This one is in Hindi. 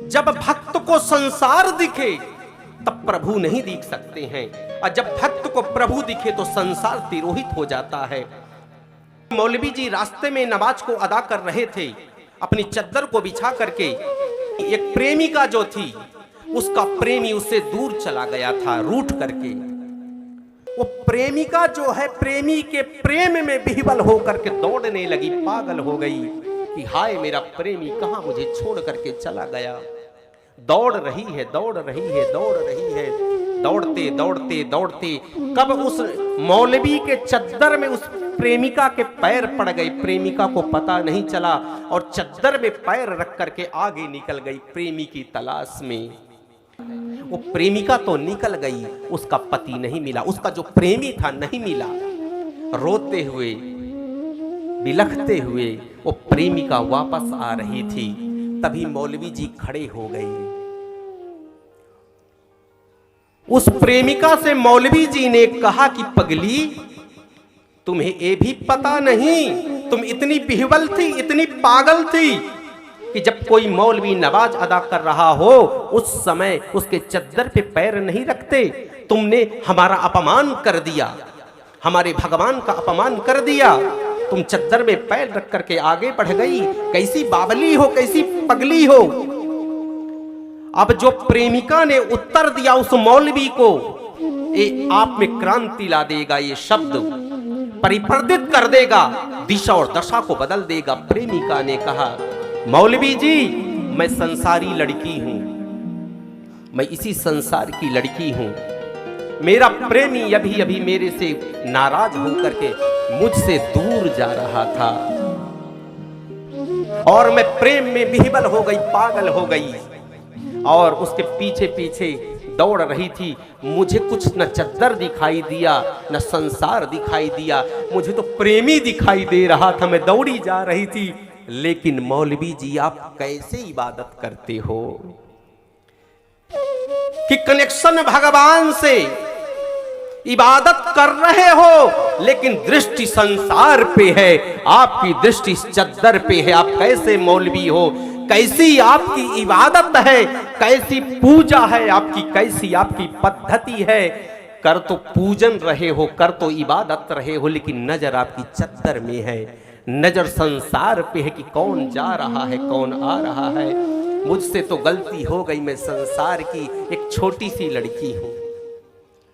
जब भक्त को संसार दिखे तब प्रभु नहीं दिख सकते हैं, और जब भक्त को प्रभु दिखे तो संसार तिरोहित हो जाता है। मौलवी जी रास्ते में नमाज को अदा कर रहे थे, अपनी चद्दर को बिछा करके। एक प्रेमिका जो थी, उसका प्रेमी उससे दूर चला गया था रूठ करके। वो प्रेमिका जो है प्रेमी के प्रेम में विह्वल होकर के दौड़ने लगी, पागल हो गई कि हाय मेरा प्रेमी कहां मुझे छोड़ करके चला गया। दौड़ रही है, दौड़ रही है, दौड़ रही है, दौड़ते दौड़ते दौड़ते कब उस मौलवी के चद्दर में उस प्रेमिका के पैर पड़ गए। प्रेमिका को पता नहीं चला और चद्दर में पैर रख करके आगे निकल गई प्रेमी की तलाश में। वो प्रेमिका तो निकल गई, उसका पति नहीं मिला, उसका जो प्रेमी था नहीं मिला। रोते हुए बिलखते हुए वो प्रेमिका वापस आ रही थी, तभी मौलवी जी खड़े हो गए। उस प्रेमिका से मौलवी जी ने कहा कि पगली, तुम्हें ये भी पता नहीं, तुम इतनी बिह्वल थी, इतनी पागल थी कि जब कोई मौलवी नमाज अदा कर रहा हो उस समय उसके चद्दर पे पैर नहीं रखते। तुमने हमारा अपमान कर दिया, हमारे भगवान का अपमान कर दिया। तुम चद्दर में पैर रख करके आगे बढ़ गई। कैसी बावली हो, कैसी पगली हो। अब जो प्रेमिका ने उत्तर दिया उस मौलवी को, ये आप में क्रांति ला देगा, ये शब्द परिवर्तित कर देगा, दिशा और दशा को बदल देगा। प्रेमिका ने कहा, मौलवी जी मैं संसारी लड़की हूं, मैं इसी संसार की लड़की हूं। मेरा प्रेमी अभी अभी मेरे से नाराज होकर के मुझसे दूर जा रहा था और मैं प्रेम में विह्वल हो गई, पागल हो गई और उसके पीछे पीछे दौड़ रही थी। मुझे कुछ न चद्दर दिखाई दिया, न संसार दिखाई दिया, मुझे तो प्रेमी दिखाई दे रहा था। मैं दौड़ी जा रही थी। लेकिन मौलवी जी आप कैसे इबादत करते हो कि कनेक्शन भगवान से इबादत कर रहे हो लेकिन दृष्टि संसार पे है, आपकी दृष्टि चद्दर पे है। आप कैसे मौलवी हो, कैसी आपकी इबादत है, कैसी पूजा है आपकी, कैसी आपकी पद्धति है। कर तो पूजन रहे हो, कर तो इबादत रहे हो, लेकिन नजर आपकी चद्दर में है, नजर संसार पे है कि कौन जा रहा है, कौन आ रहा है। मुझसे तो गलती हो गई, मैं संसार की एक छोटी सी लड़की हूं।